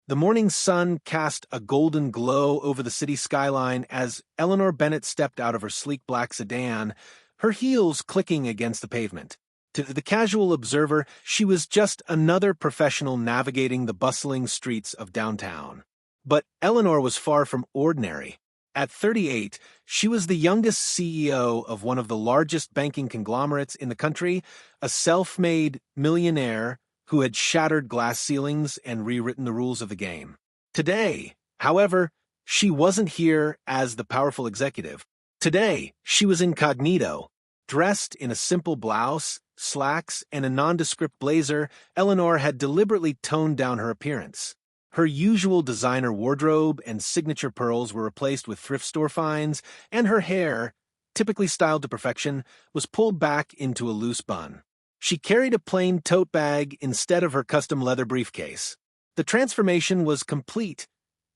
The morning sun cast a golden glow over the city skyline as Eleanor Bennett stepped out of her sleek black sedan, her heels clicking against the pavement. To the casual observer, she was just another professional navigating the bustling streets of downtown. But Eleanor was far from ordinary. At 38, she was the youngest CEO of one of the largest banking conglomerates in the country, a self-made millionaire who had shattered glass ceilings and rewritten the rules of the game. Today, however, she wasn't here as the powerful executive. Today, she was incognito. Dressed in a simple blouse, slacks, and a nondescript blazer, Eleanor had deliberately toned down her appearance. Her usual designer wardrobe and signature pearls were replaced with thrift store finds, and her hair, typically styled to perfection, was pulled back into a loose bun. She carried a plain tote bag instead of her custom leather briefcase. The transformation was complete.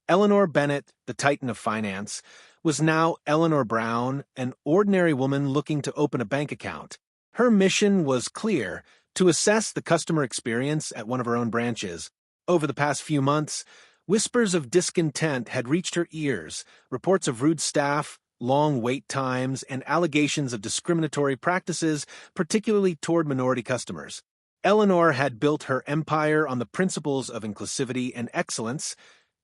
Eleanor Bennett, the titan of finance, was now Eleanor Brown, an ordinary woman looking to open a bank account. Her mission was clear: to assess the customer experience at one of her own branches. Over the past few months, whispers of discontent had reached her ears, reports of rude staff, long wait times, and allegations of discriminatory practices, particularly toward minority customers. Eleanor had built her empire on the principles of inclusivity and excellence,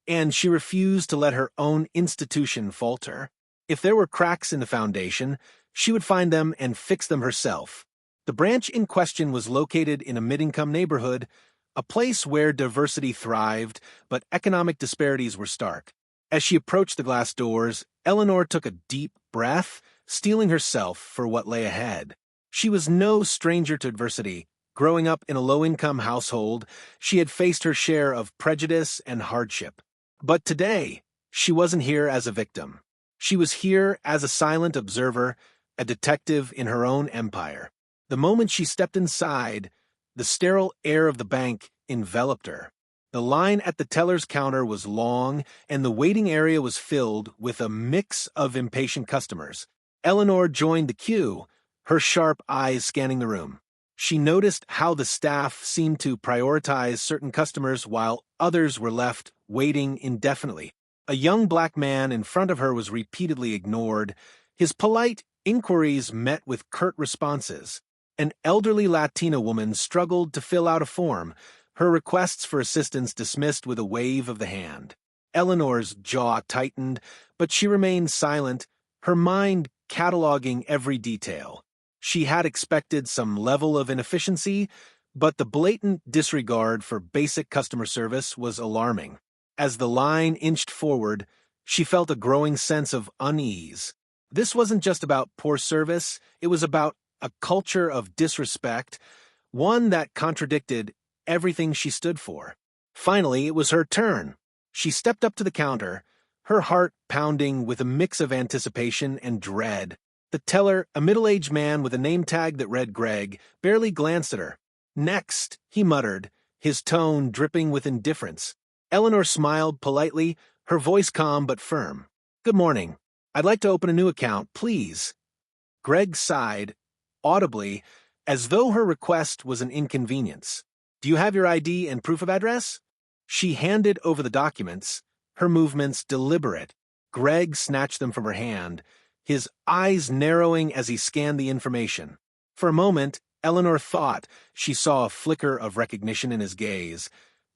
and she refused to let her own institution falter. If there were cracks in the foundation, she would find them and fix them herself. The branch in question was located in a mid-income neighborhood, a place where diversity thrived, but economic disparities were stark. As she approached the glass doors, Eleanor took a deep breath, steeling herself for what lay ahead. She was no stranger to adversity. Growing up in a low-income household, she had faced her share of prejudice and hardship. But today, she wasn't here as a victim. She was here as a silent observer, a detective in her own empire. The moment she stepped inside, the sterile air of the bank enveloped her. The line at the teller's counter was long, and the waiting area was filled with a mix of impatient customers. Eleanor joined the queue, her sharp eyes scanning the room. She noticed how the staff seemed to prioritize certain customers while others were left waiting indefinitely. A young black man in front of her was repeatedly ignored, his polite inquiries met with curt responses. An elderly Latina woman struggled to fill out a form, her requests for assistance dismissed with a wave of the hand. Eleanor's jaw tightened, but she remained silent, her mind cataloging every detail. She had expected some level of inefficiency, but the blatant disregard for basic customer service was alarming. As the line inched forward, she felt a growing sense of unease. This wasn't just about poor service, it was about a culture of disrespect, one that contradicted everything she stood for. Finally, it was her turn. She stepped up to the counter, her heart pounding with a mix of anticipation and dread. The teller, a middle-aged man with a name tag that read Greg, barely glanced at her. "Next," he muttered, his tone dripping with indifference. Eleanor smiled politely, her voice calm but firm. "Good morning. I'd like to open a new account, please." Greg sighed, audibly, as though her request was an inconvenience. "Do you have your ID and proof of address?" She handed over the documents, her movements deliberate. Greg snatched them from her hand, his eyes narrowing as he scanned the information. For a moment, Eleanor thought she saw a flicker of recognition in his gaze,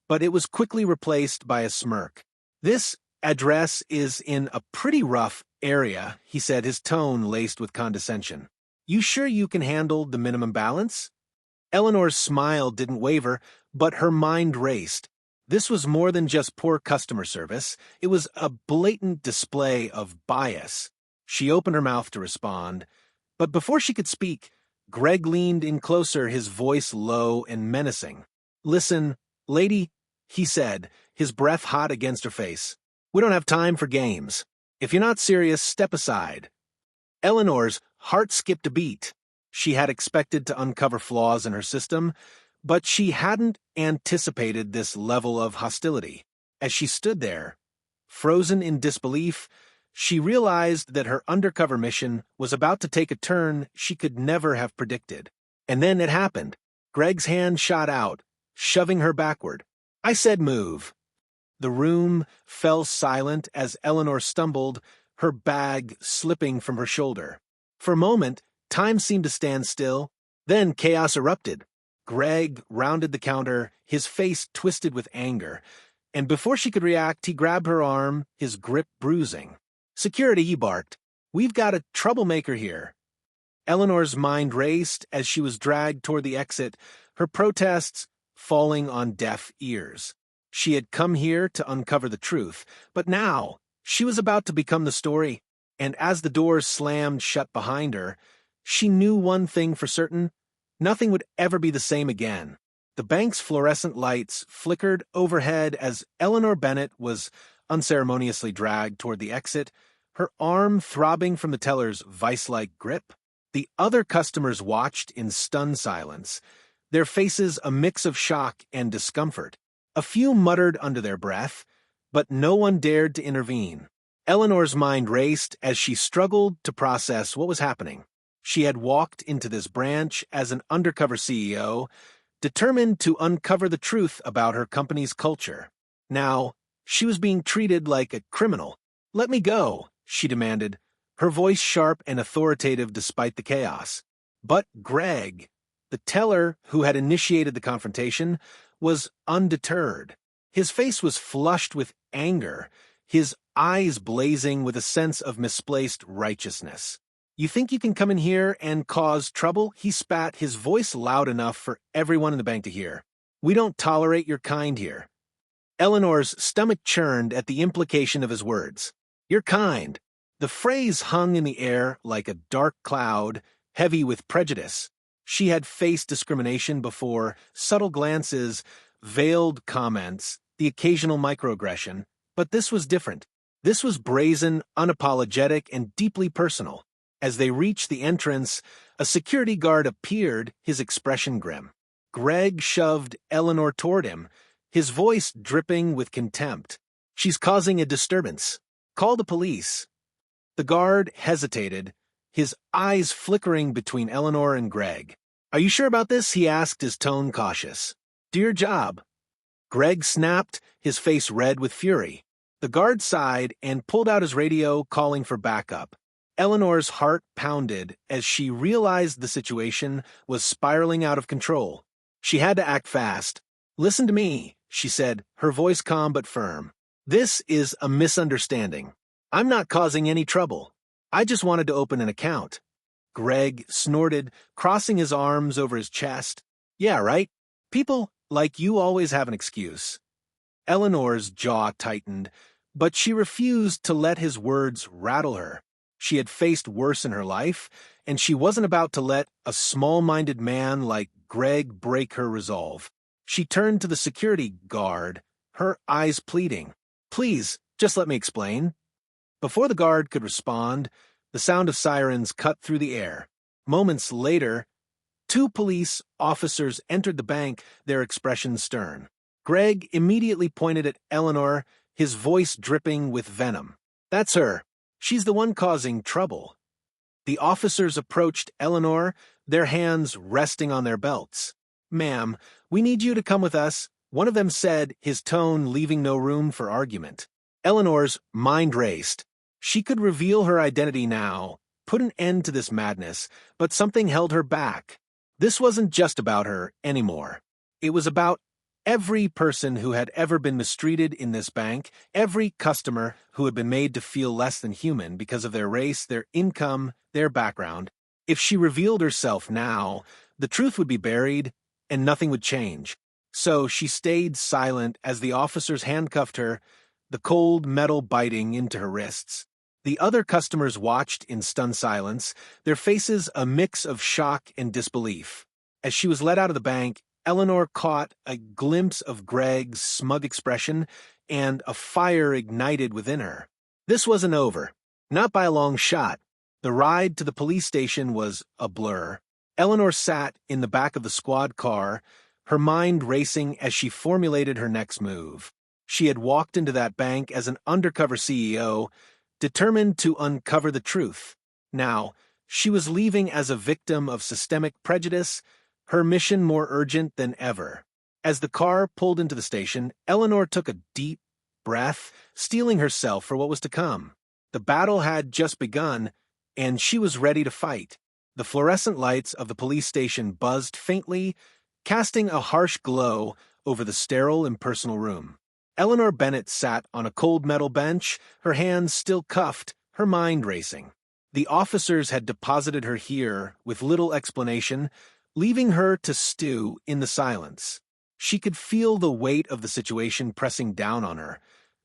but it was quickly replaced by a smirk. "This address is in a pretty rough area," he said, his tone laced with condescension. "You sure you can handle the minimum balance?" Eleanor's smile didn't waver, but her mind raced. This was more than just poor customer service. It was a blatant display of bias. She opened her mouth to respond, but before she could speak, Greg leaned in closer, his voice low and menacing. "Listen, lady," he said, his breath hot against her face. "We don't have time for games. If you're not serious, step aside." Eleanor's heart skipped a beat. She had expected to uncover flaws in her system, but she hadn't anticipated this level of hostility. As she stood there, frozen in disbelief, she realized that her undercover mission was about to take a turn she could never have predicted. And then it happened. Greg's hand shot out, shoving her backward. "I said move." The room fell silent as Eleanor stumbled, her bag slipping from her shoulder. For a moment, time seemed to stand still. Then chaos erupted. Greg rounded the counter, his face twisted with anger, and before she could react, he grabbed her arm, his grip bruising. "Security," he barked. "We've got a troublemaker here." Eleanor's mind raced as she was dragged toward the exit, her protests falling on deaf ears. She had come here to uncover the truth, but now she was about to become the story, and as the doors slammed shut behind her, she knew one thing for certain: nothing would ever be the same again. The bank's fluorescent lights flickered overhead as Eleanor Bennett was unceremoniously dragged toward the exit, her arm throbbing from the teller's vice-like grip. The other customers watched in stunned silence, their faces a mix of shock and discomfort. A few muttered under their breath, but no one dared to intervene. Eleanor's mind raced as she struggled to process what was happening. She had walked into this branch as an undercover CEO, determined to uncover the truth about her company's culture. Now, she was being treated like a criminal. "Let me go," she demanded, her voice sharp and authoritative despite the chaos. But Greg, the teller who had initiated the confrontation, was undeterred. His face was flushed with anger, his eyes blazing with a sense of misplaced righteousness. "You think you can come in here and cause trouble?" he spat, his voice loud enough for everyone in the bank to hear. "We don't tolerate your kind here." Eleanor's stomach churned at the implication of his words. "Your kind." The phrase hung in the air like a dark cloud, heavy with prejudice. She had faced discrimination before, subtle glances, veiled comments, the occasional microaggression, but this was different. This was brazen, unapologetic, and deeply personal. As they reached the entrance, a security guard appeared, his expression grim. Greg shoved Eleanor toward him, his voice dripping with contempt. "She's causing a disturbance. Call the police." The guard hesitated, his eyes flickering between Eleanor and Greg. "Are you sure about this?" he asked, his tone cautious. "Do your job." Greg snapped, his face red with fury. The guard sighed and pulled out his radio, calling for backup. Eleanor's heart pounded as she realized the situation was spiraling out of control. She had to act fast. "Listen to me," she said, her voice calm but firm. "This is a misunderstanding. I'm not causing any trouble. I just wanted to open an account." Greg snorted, crossing his arms over his chest. "Yeah, right. People like you always have an excuse." Eleanor's jaw tightened, but she refused to let his words rattle her. She had faced worse in her life, and she wasn't about to let a small-minded man like Greg break her resolve. She turned to the security guard, her eyes pleading. "Please, just let me explain." Before the guard could respond, the sound of sirens cut through the air. Moments later, 2 police officers entered the bank, their expressions stern. Greg immediately pointed at Eleanor, his voice dripping with venom. "That's her. She's the one causing trouble." The officers approached Eleanor, their hands resting on their belts. "Ma'am, we need you to come with us," one of them said, his tone leaving no room for argument. Eleanor's mind raced. She could reveal her identity now, put an end to this madness, but something held her back. This wasn't just about her anymore. It was about every person who had ever been mistreated in this bank, every customer who had been made to feel less than human because of their race, their income, their background. If she revealed herself now, the truth would be buried and nothing would change. So she stayed silent as the officers handcuffed her, the cold metal biting into her wrists. The other customers watched in stunned silence, their faces a mix of shock and disbelief. As she was led out of the bank, Eleanor caught a glimpse of Greg's smug expression, and a fire ignited within her. This wasn't over. Not by a long shot. The ride to the police station was a blur. Eleanor sat in the back of the squad car, her mind racing as she formulated her next move. She had walked into that bank as an undercover CEO, determined to uncover the truth. Now, she was leaving as a victim of systemic prejudice, her mission more urgent than ever. As the car pulled into the station, Eleanor took a deep, breath, steeling herself for what was to come. The battle had just begun, and she was ready to fight. The fluorescent lights of the police station buzzed faintly, casting a harsh glow over the sterile, impersonal room. Eleanor Bennett sat on a cold metal bench, her hands still cuffed, her mind racing. The officers had deposited her here with little explanation, leaving her to stew in the silence. She could feel the weight of the situation pressing down on her,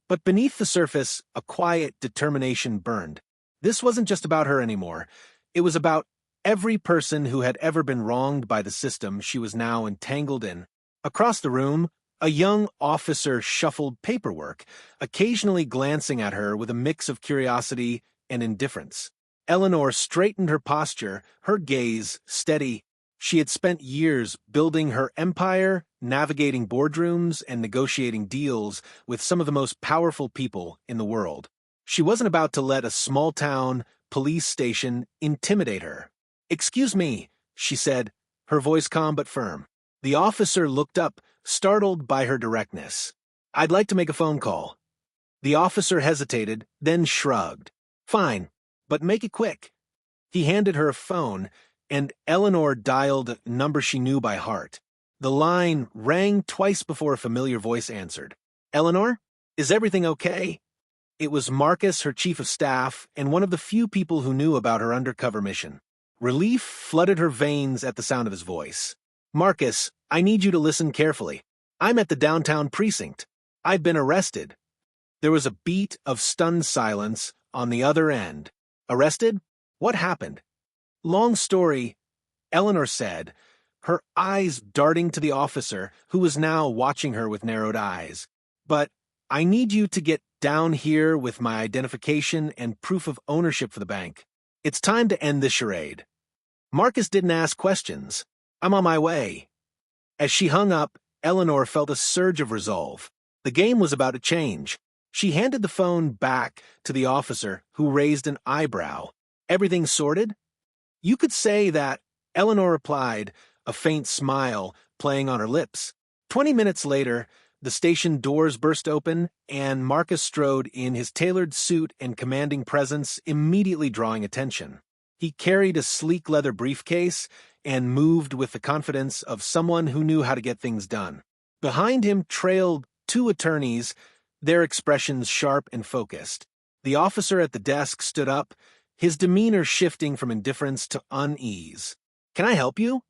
but beneath the surface, a quiet determination burned. This wasn't just about her anymore. It was about every person who had ever been wronged by the system she was now entangled in. Across the room, a young officer shuffled paperwork, occasionally glancing at her with a mix of curiosity and indifference. Eleanor straightened her posture, her gaze steady. She had spent years building her empire, navigating boardrooms, and negotiating deals with some of the most powerful people in the world. She wasn't about to let a small-town police station intimidate her. "Excuse me," she said, her voice calm but firm. The officer looked up, startled by her directness. "I'd like to make a phone call." The officer hesitated, then shrugged. "Fine, but make it quick." He handed her a phone, and Eleanor dialed a number she knew by heart. The line rang twice before a familiar voice answered. "Eleanor, is everything okay?" It was Marcus, her chief of staff, and one of the few people who knew about her undercover mission. Relief flooded her veins at the sound of his voice. "Marcus, I need you to listen carefully. I'm at the downtown precinct. I've been arrested." There was a beat of stunned silence on the other end. "Arrested? What happened?" "Long story," Eleanor said, her eyes darting to the officer, who was now watching her with narrowed eyes. "But I need you to get down here with my identification and proof of ownership for the bank. It's time to end this charade." Marcus didn't ask questions. "I'm on my way." As she hung up, Eleanor felt a surge of resolve. The game was about to change. She handed the phone back to the officer, who raised an eyebrow. "Everything sorted?" "You could say that," Eleanor replied, a faint smile playing on her lips. 20 minutes later, the station doors burst open, and Marcus strode in, his tailored suit and commanding presence immediately drawing attention. He carried a sleek leather briefcase and moved with the confidence of someone who knew how to get things done. Behind him trailed two attorneys, their expressions sharp and focused. The officer at the desk stood up, his demeanor shifting from indifference to unease. "Can I help you?"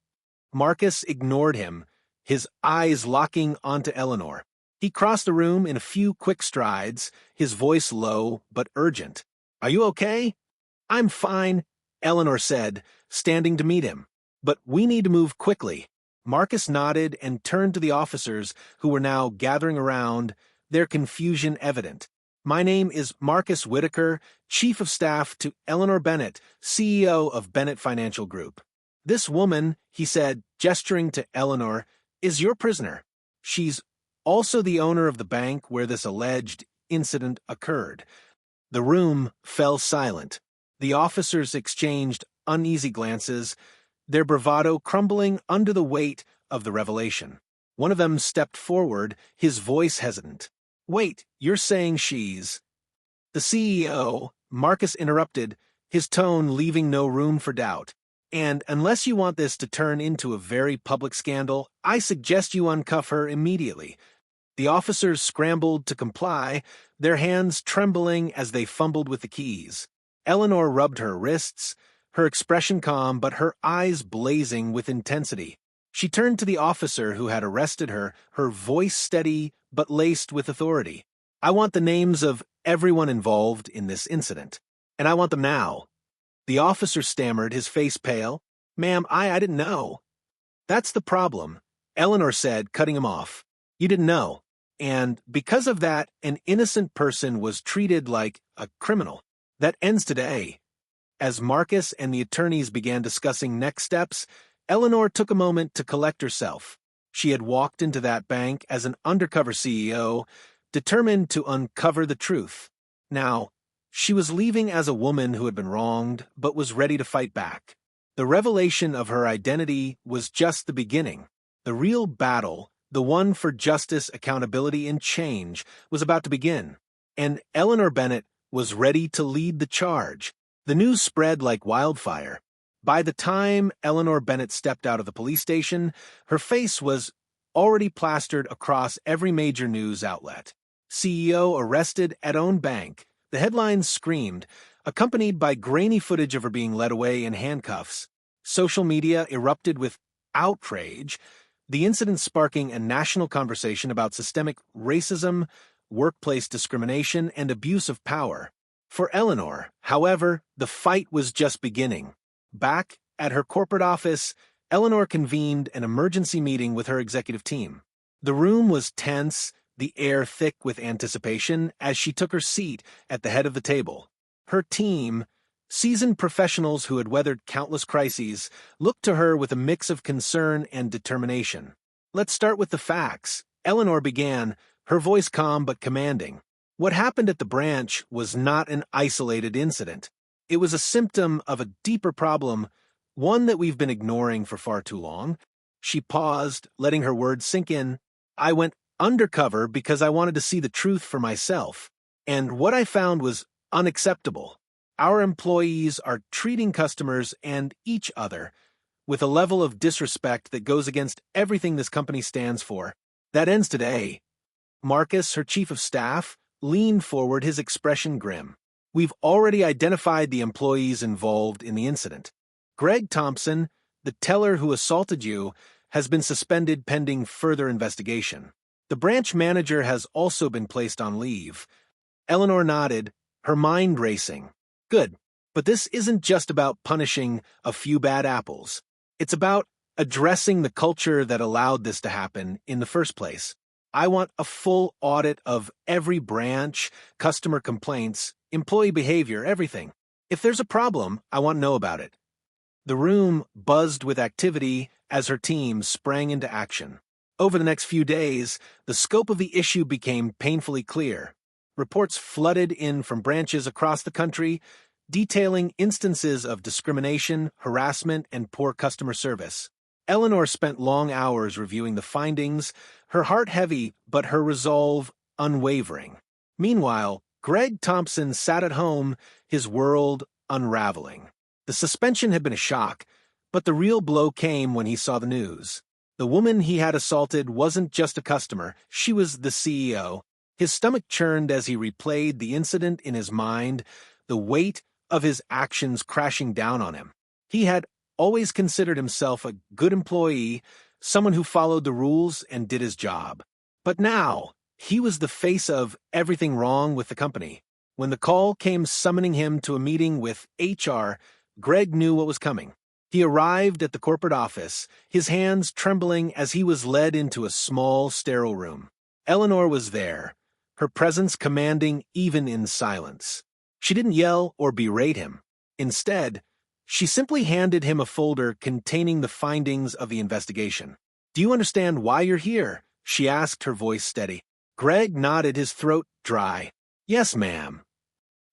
Marcus ignored him, his eyes locking onto Eleanor. He crossed the room in a few quick strides, his voice low but urgent. "Are you okay?" "I'm fine," Eleanor said, standing to meet him. "But we need to move quickly." Marcus nodded and turned to the officers who were now gathering around, their confusion evident. "My name is Marcus Whitaker, Chief of Staff to Eleanor Bennett, CEO of Bennett Financial Group. This woman," he said, gesturing to Eleanor, "is your prisoner. She's also the owner of the bank where this alleged incident occurred." The room fell silent. The officers exchanged uneasy glances, their bravado crumbling under the weight of the revelation. One of them stepped forward, his voice hesitant. "Wait, you're saying she's—" "The CEO," Marcus interrupted, his tone leaving no room for doubt. "And unless you want this to turn into a very public scandal, I suggest you uncuff her immediately." The officers scrambled to comply, their hands trembling as they fumbled with the keys. Eleanor rubbed her wrists, her expression calm but her eyes blazing with intensity. She turned to the officer who had arrested her, her voice steady but laced with authority. "I want the names of everyone involved in this incident, and I want them now." The officer stammered, his face pale. "Ma'am, I didn't know." "That's the problem," Eleanor said, cutting him off. "You didn't know. And because of that, an innocent person was treated like a criminal. That ends today." As Marcus and the attorneys began discussing next steps, Eleanor took a moment to collect herself. She had walked into that bank as an undercover CEO, determined to uncover the truth. Now, she was leaving as a woman who had been wronged, but was ready to fight back. The revelation of her identity was just the beginning. The real battle, The one for justice, accountability, and change was about to begin, and Eleanor Bennett was ready to lead the charge. The news spread like wildfire. By the time Eleanor Bennett stepped out of the police station, her face was already plastered across every major news outlet. CEO arrested at own bank. The headlines screamed, accompanied by grainy footage of her being led away in handcuffs. Social media erupted with outrage, the incident sparking a national conversation about systemic racism, workplace discrimination, and abuse of power. For Eleanor, however, the fight was just beginning. Back at her corporate office, Eleanor convened an emergency meeting with her executive team. The room was tense, the air thick with anticipation as she took her seat at the head of the table. Her team, seasoned professionals who had weathered countless crises, looked to her with a mix of concern and determination. "Let's start with the facts," Eleanor began, her voice calm but commanding. What happened at the branch was not an isolated incident. It was a symptom of a deeper problem, one that we've been ignoring for far too long. She paused, letting her words sink in. "I went undercover because I wanted to see the truth for myself, and what I found was unacceptable. Our employees are treating customers and each other with a level of disrespect that goes against everything this company stands for. That ends today." Marcus, her chief of staff, leaned forward, his expression grim. "We've already identified the employees involved in the incident. Greg Thompson, the teller who assaulted you, has been suspended pending further investigation. The branch manager has also been placed on leave." Eleanor nodded, her mind racing. "Good, but this isn't just about punishing a few bad apples. It's about addressing the culture that allowed this to happen in the first place. I want a full audit of every branch, customer complaints, employee behavior, everything. If there's a problem, I want to know about it." The room buzzed with activity as her team sprang into action. Over the next few days, the scope of the issue became painfully clear. Reports flooded in from branches across the country, detailing instances of discrimination, harassment, and poor customer service. Eleanor spent long hours reviewing the findings, her heart heavy but her resolve unwavering. Meanwhile, Greg Thompson sat at home, his world unraveling. The suspension had been a shock, but the real blow came when he saw the news. The woman he had assaulted wasn't just a customer, she was the CEO. His stomach churned as he replayed the incident in his mind, the weight of his actions crashing down on him. He had always considered himself a good employee, someone who followed the rules and did his job. But now, he was the face of everything wrong with the company. When the call came summoning him to a meeting with HR, Greg knew what was coming. He arrived at the corporate office, his hands trembling as he was led into a small, sterile room. Eleanor was there, her presence commanding even in silence. She didn't yell or berate him. Instead, she simply handed him a folder containing the findings of the investigation. "Do you understand why you're here?" she asked, her voice steady. Greg nodded, his throat dry. "Yes, ma'am."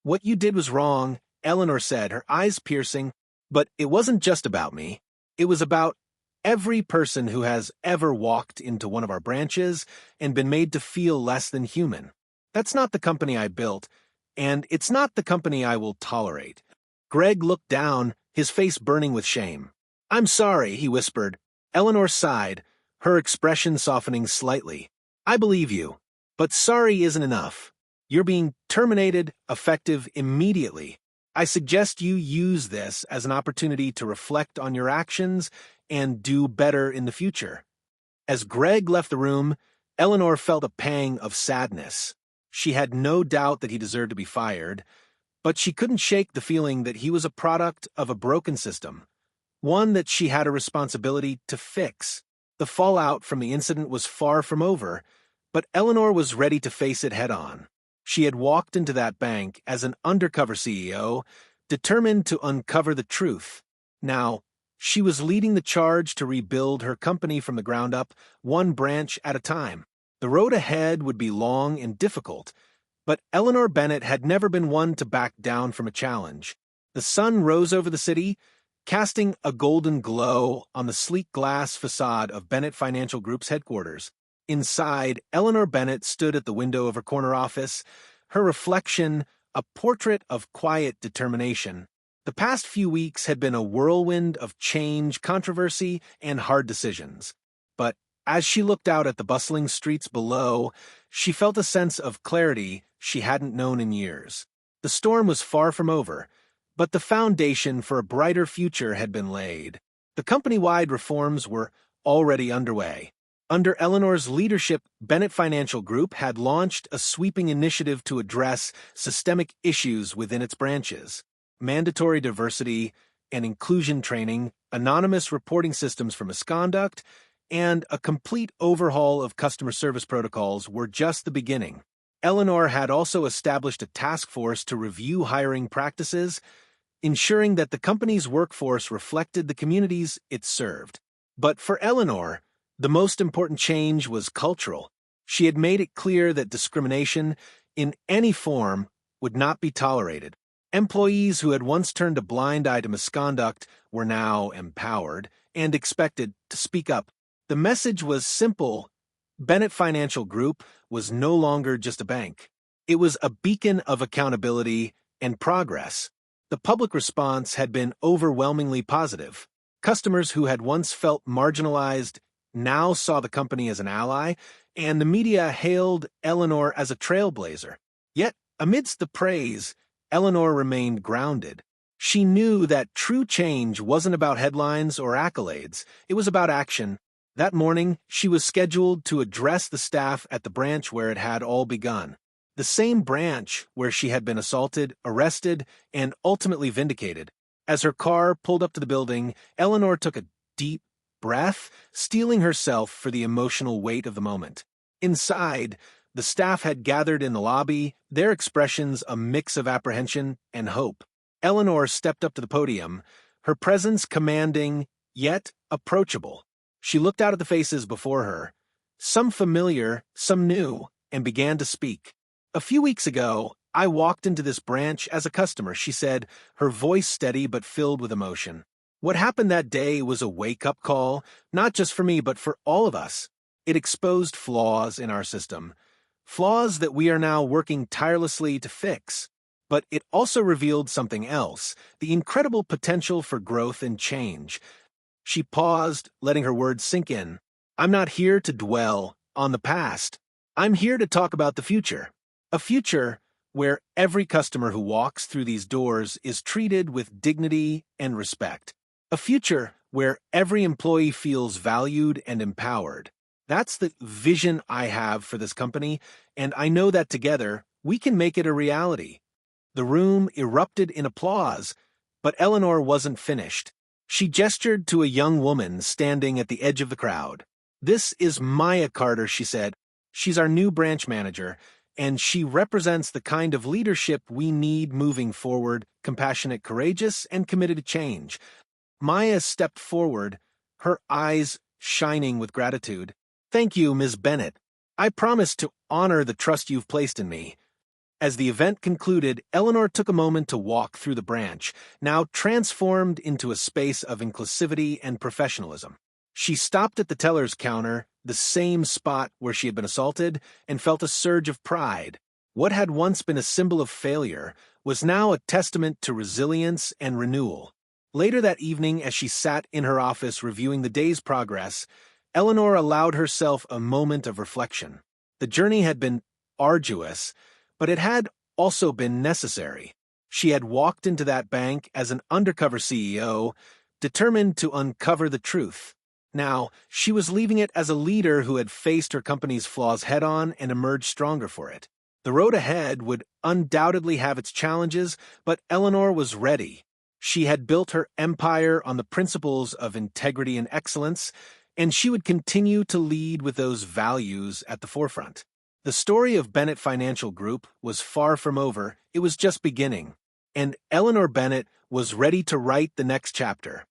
"What you did was wrong," Eleanor said, her eyes piercing. "But it wasn't just about me. It was about every person who has ever walked into one of our branches and been made to feel less than human. That's not the company I built, and it's not the company I will tolerate." Greg looked down, his face burning with shame. "I'm sorry," he whispered. Eleanor sighed, her expression softening slightly. "I believe you, but sorry isn't enough. You're being terminated, effective immediately. I suggest you use this as an opportunity to reflect on your actions and do better in the future." As Greg left the room, Eleanor felt a pang of sadness. She had no doubt that he deserved to be fired, but she couldn't shake the feeling that he was a product of a broken system, one that she had a responsibility to fix. The fallout from the incident was far from over, but Eleanor was ready to face it head-on. She had walked into that bank as an undercover CEO, determined to uncover the truth. Now, she was leading the charge to rebuild her company from the ground up, one branch at a time. The road ahead would be long and difficult, but Eleanor Bennett had never been one to back down from a challenge. The sun rose over the city, casting a golden glow on the sleek glass facade of Bennett Financial Group's headquarters. Inside, Eleanor Bennett stood at the window of her corner office, her reflection a portrait of quiet determination. The past few weeks had been a whirlwind of change, controversy, and hard decisions. But as she looked out at the bustling streets below, she felt a sense of clarity she hadn't known in years. The storm was far from over, but the foundation for a brighter future had been laid. The company-wide reforms were already underway. Under Eleanor's leadership, Bennett Financial Group had launched a sweeping initiative to address systemic issues within its branches. Mandatory diversity and inclusion training, anonymous reporting systems for misconduct, and a complete overhaul of customer service protocols were just the beginning. Eleanor had also established a task force to review hiring practices, ensuring that the company's workforce reflected the communities it served. But for Eleanor, the most important change was cultural. She had made it clear that discrimination, in any form, would not be tolerated. Employees who had once turned a blind eye to misconduct were now empowered and expected to speak up. The message was simple. Bennett Financial Group was no longer just a bank. It was a beacon of accountability and progress. The public response had been overwhelmingly positive. Customers who had once felt marginalized now saw the company as an ally, and the media hailed Eleanor as a trailblazer. Yet, amidst the praise, Eleanor remained grounded. She knew that true change wasn't about headlines or accolades, it was about action. That morning, she was scheduled to address the staff at the branch where it had all begun. The same branch where she had been assaulted, arrested, and ultimately vindicated. As her car pulled up to the building, Eleanor took a deep breath, steeling herself for the emotional weight of the moment. Inside, the staff had gathered in the lobby, their expressions a mix of apprehension and hope. Eleanor stepped up to the podium, her presence commanding, yet approachable. She looked out at the faces before her, some familiar, some new, and began to speak. "A few weeks ago, I walked into this branch as a customer," she said, her voice steady but filled with emotion. "What happened that day was a wake-up call, not just for me but for all of us. It exposed flaws in our system, flaws that we are now working tirelessly to fix. But it also revealed something else, the incredible potential for growth and change." She paused, letting her words sink in. "I'm not here to dwell on the past. I'm here to talk about the future. A future where every customer who walks through these doors is treated with dignity and respect. A future where every employee feels valued and empowered. That's the vision I have for this company, and I know that together we can make it a reality." The room erupted in applause, but Eleanor wasn't finished. She gestured to a young woman standing at the edge of the crowd. "This is Maya Carter," she said. "She's our new branch manager, and she represents the kind of leadership we need moving forward, compassionate, courageous, and committed to change." Maya stepped forward, her eyes shining with gratitude. "Thank you, Ms. Bennett. I promise to honor the trust you've placed in me." As the event concluded, Eleanor took a moment to walk through the branch, now transformed into a space of inclusivity and professionalism. She stopped at the teller's counter, the same spot where she had been assaulted, and felt a surge of pride. What had once been a symbol of failure was now a testament to resilience and renewal. Later that evening, as she sat in her office reviewing the day's progress, Eleanor allowed herself a moment of reflection. The journey had been arduous, but it had also been necessary. She had walked into that bank as an undercover CEO, determined to uncover the truth. Now, she was leaving it as a leader who had faced her company's flaws head-on and emerged stronger for it. The road ahead would undoubtedly have its challenges, but Eleanor was ready. She had built her empire on the principles of integrity and excellence, and she would continue to lead with those values at the forefront. The story of Bennett Financial Group was far from over, it was just beginning, and Eleanor Bennett was ready to write the next chapter.